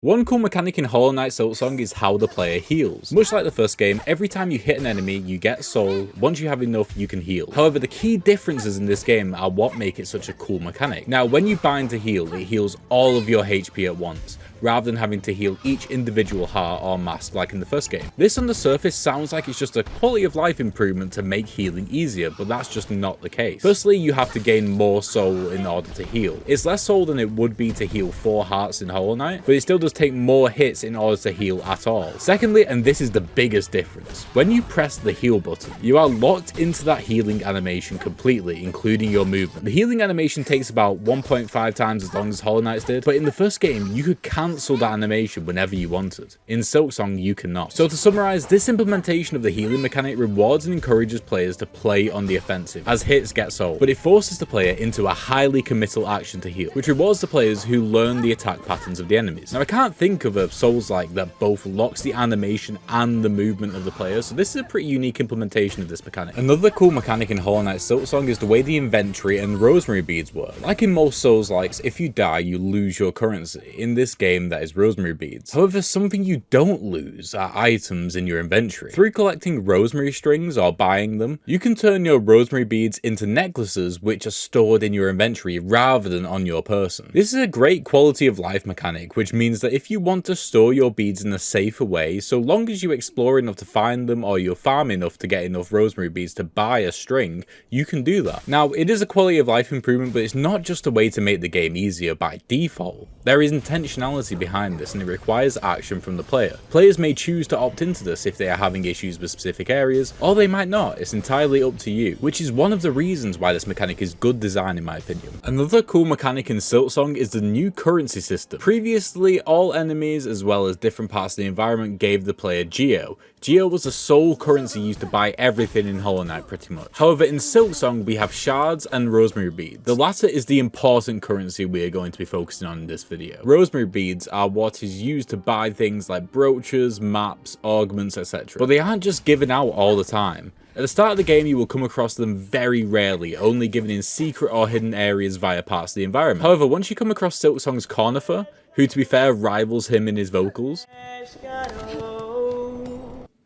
One cool mechanic in Hollow Knight Silksong is how the player heals. Much like the first game, every time you hit an enemy, you get soul. Once you have enough, you can heal. However, the key differences in this game are what make it such a cool mechanic. Now, when you bind to heal, it heals all of your HP at once, rather than having to heal each individual heart or mask like in the first game. This on the surface sounds like it's just a quality of life improvement to make healing easier, but that's just not the case. Firstly, you have to gain more soul in order to heal. It's less soul than it would be to heal 4 hearts in Hollow Knight, but it still does take more hits in order to heal at all. Secondly, and this is the biggest difference, when you press the heal button, you are locked into that healing animation completely, including your movement. The healing animation takes about 1.5 times as long as Hollow Knight's did, but in the first game, you could cancel that animation whenever you wanted. In Silksong, you cannot. So to summarize, this implementation of the healing mechanic rewards and encourages players to play on the offensive, as hits get soul, but it forces the player into a highly committal action to heal, which rewards the players who learn the attack patterns of the enemies. Now, I can't think of a Souls-like that both locks the animation and the movement of the player, so this is a pretty unique implementation of this mechanic. Another cool mechanic in Hollow Knight Silksong is the way the inventory and rosemary beads work. Like in most Souls-likes, if you die, you lose your currency. In this game, that is rosemary beads. However, something you don't lose are items in your inventory. Through collecting rosemary strings or buying them, you can turn your rosemary beads into necklaces which are stored in your inventory rather than on your person. This is a great quality of life mechanic, which means that if you want to store your beads in a safer way, so long as you explore enough to find them or you farm enough to get enough rosemary beads to buy a string, you can do that. Now, it is a quality of life improvement, but it's not just a way to make the game easier by default. There is intentionality behind this, and it requires action from the player. Players may choose to opt into this if they are having issues with specific areas, or they might not. It's entirely up to you, which is one of the reasons why this mechanic is good design in my opinion. Another cool mechanic in Silksong is the new currency system. Previously, all enemies as well as different parts of the environment gave the player Geo. Geo was the sole currency used to buy everything in Hollow Knight pretty much. However, in Silksong we have shards and rosemary beads. The latter is the important currency we are going to be focusing on in this video. Rosemary beads are what is used to buy things like brooches, maps, augments, etc. But they aren't just given out all the time. At the start of the game, you will come across them very rarely, only given in secret or hidden areas via parts of the environment. However, once you come across Silksong's Cornifer, who to be fair rivals him in his vocals,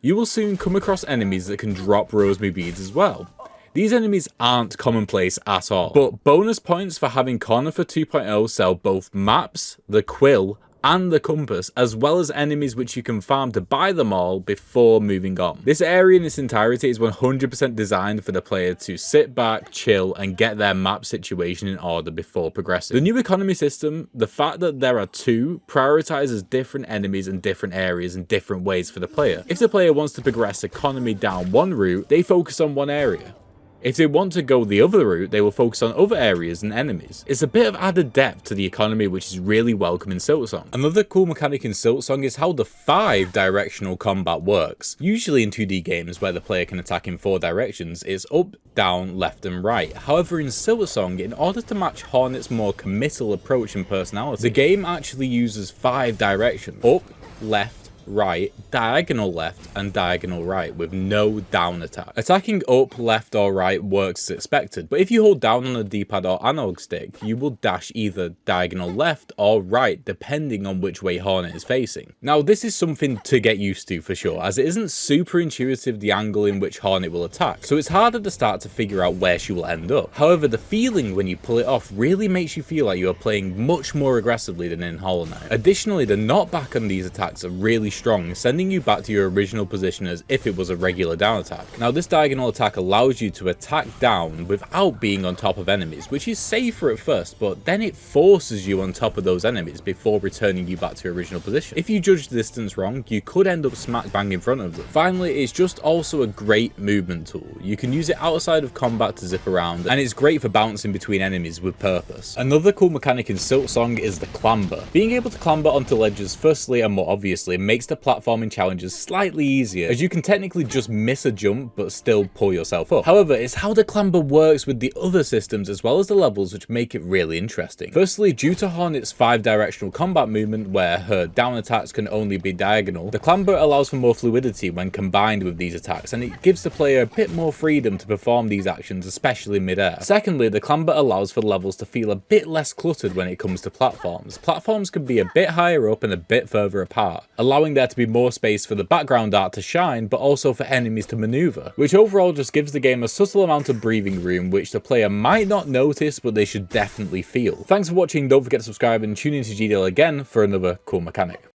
you will soon come across enemies that can drop rosemary beads as well. These enemies aren't commonplace at all, but bonus points for having Cornifer 2.0 sell both maps, the quill, and the compass, as well as enemies which you can farm to buy them all before moving on. This area in its entirety is 100% designed for the player to sit back, chill, and get their map situation in order before progressing. The new economy system, the fact that there are 2, prioritizes different enemies and different areas in different ways for the player. If the player wants to progress economy down one route, they focus on one area. If they want to go the other route, they will focus on other areas and enemies. It's a bit of added depth to the economy, which is really welcome in Silksong. Another cool mechanic in Silksong is how the 5-directional combat works. Usually in 2D games where the player can attack in 4 directions, it's up, down, left and right. However, in Silksong, in order to match Hornet's more committal approach and personality, the game actually uses 5 directions: up, left, right, diagonal left, and diagonal right, with no down attack. Attacking up, left, or right works as expected, but if you hold down on the D-pad or analog stick, you will dash either diagonal left or right, depending on which way Hornet is facing. Now, this is something to get used to for sure, as it isn't super intuitive the angle in which Hornet will attack, so it's hard at the start to figure out where she will end up. However, the feeling when you pull it off really makes you feel like you are playing much more aggressively than in Hollow Knight. Additionally, the knockback on these attacks are really strong, sending you back to your original position as if it was a regular down attack. Now, this diagonal attack allows you to attack down without being on top of enemies, which is safer at first, but then it forces you on top of those enemies before returning you back to your original position. If you judge the distance wrong, you could end up smack bang in front of them. Finally, it's just also a great movement tool. You can use it outside of combat to zip around, and it's great for bouncing between enemies with purpose. Another cool mechanic in Silksong is the clamber. Being able to clamber onto ledges firstly and more obviously makes makes the platforming challenges slightly easier, as you can technically just miss a jump but still pull yourself up. However, it's how the clamber works with the other systems as well as the levels which make it really interesting. Firstly, due to Hornet's 5-directional combat movement where her down attacks can only be diagonal, the clamber allows for more fluidity when combined with these attacks, and it gives the player a bit more freedom to perform these actions, especially mid-air. Secondly, the clamber allows for levels to feel a bit less cluttered when it comes to platforms. Platforms can be a bit higher up and a bit further apart, allowing there to be more space for the background art to shine, but also for enemies to maneuver, which overall just gives the game a subtle amount of breathing room which the player might not notice, but they should definitely feel. Thanks for watching, don't forget to subscribe and tune into GDL again for another cool mechanic.